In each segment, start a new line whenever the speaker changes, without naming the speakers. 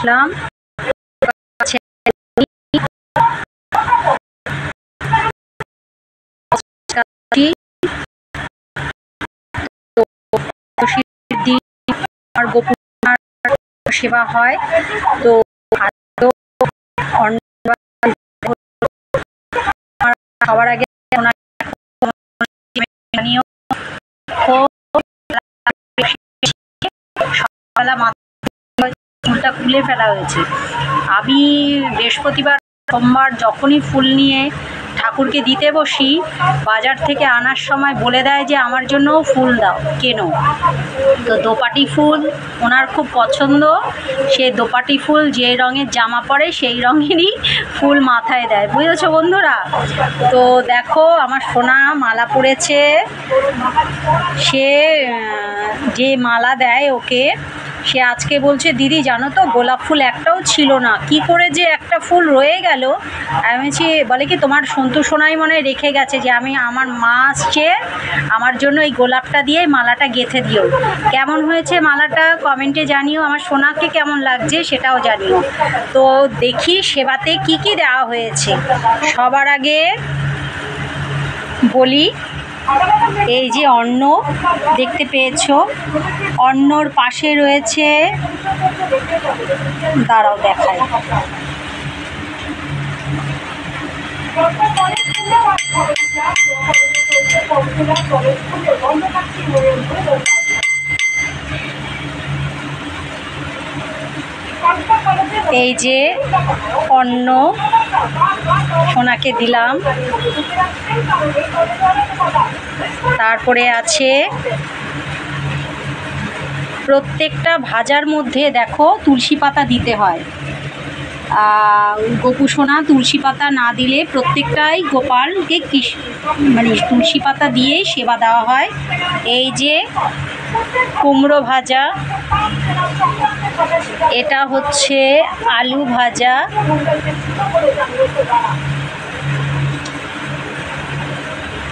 আসলাম। আমার গোপুর সেবা হয়, তো খাওয়ার আগে সকালবেলা ফুলটা খুলে ফেলা হয়েছে। আমি বৃহস্পতিবার সোমবার যখনই ফুল নিয়ে ঠাকুরকে দিতে বসি, বাজার থেকে আনার সময় বলে দেয় যে আমার জন্যও ফুল দাও, কেনো। তো দোপাটি ফুল ওনার খুব পছন্দ, সে দোপাটি ফুল যে রঙের জামা পরে সেই রঙেরই ফুল মাথায় দেয়, বুঝেছো বন্ধুরা। তো দেখো আমার সোনা মালা পরেছে, সে যে মালা দেয় ওকে, সে আজকে বলছে দিদি জানো তো গোলাপ ফুল একটাও ছিল না, কি করে যে একটা ফুল রয়ে গেল। আমি বলছি, বলে কি তোমার সন্তু সোনাই মনে রেখে গেছে যে আমি আমার মা আসছে আমার জন্য এই গোলাপটা দিয়ে মালাটা গেঁথে দিও। কেমন হয়েছে মালাটা কমেন্টে জানিও, আমার সোনাকে কেমন লাগছে সেটাও জানিও। তো দেখি সেবাতে কি কি দেওয়া হয়েছে। সবার আগে বলি, এই যে অন্ন দেখতে পেয়েছো, অন্নর পাশে রয়েছে, দাঁড়াও দেখাই, এই যে অন্ন সোনাকে দিলাম। তারপরে আছে প্রত্যেকটা ভাজার মধ্যে দেখো তুলসী পাতা দিতে হয়। গোপু সোনা তুলসী পাতা না দিলে, প্রত্যেকটাই গোপালকে মানে তুলসী পাতা দিয়ে সেবা দেওয়া হয়। এই যে কুমড়ো ভাজা, এটা হচ্ছে আলু ভাজা,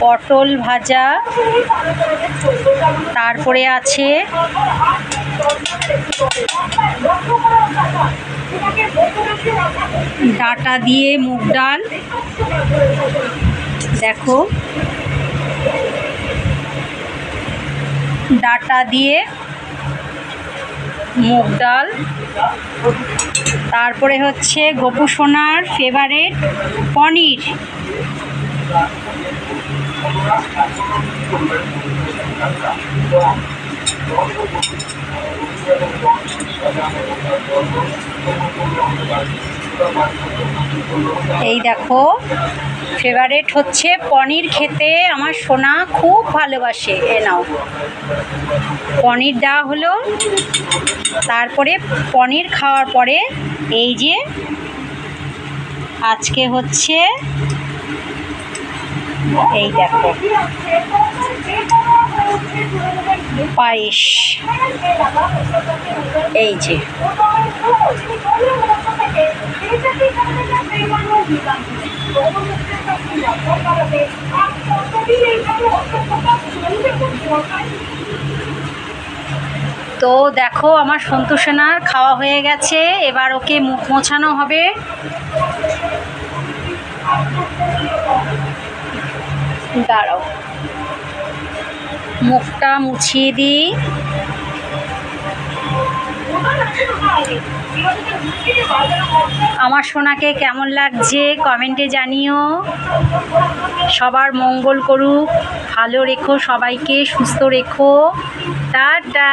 পটল ভাজা, তারপরে আছে ডাঁটা দিয়ে মুগ ডাল, দেখো ডাঁটা দিয়ে মুগ ডাল। তারপরে হচ্ছে গোপু সোনার ফেভারিট পনির, এই দেখো ফেভারিট হচ্ছে পনির খেতে, আমার সোনা খুব ভালোবাসে। এ নাও পনির দেওয়া হলো। তারপরে পনির খাওয়ার পরে এই যে আজকে হচ্ছে এই দেখো পায়েস, এই যে তো দেখো আমার সন্তু সোনার খাওয়া হয়ে গেছে, এবার ওকে মুখ মোছানো হবে। দাঁড়াও মুখটা মুছিয়ে দিই। আমার সোনাকে কেমন লাগছে কমেন্টে জানিও। সবার মঙ্গল করুক, ভালো রেখো সবাইকে, সুস্থ রেখো, টাটা।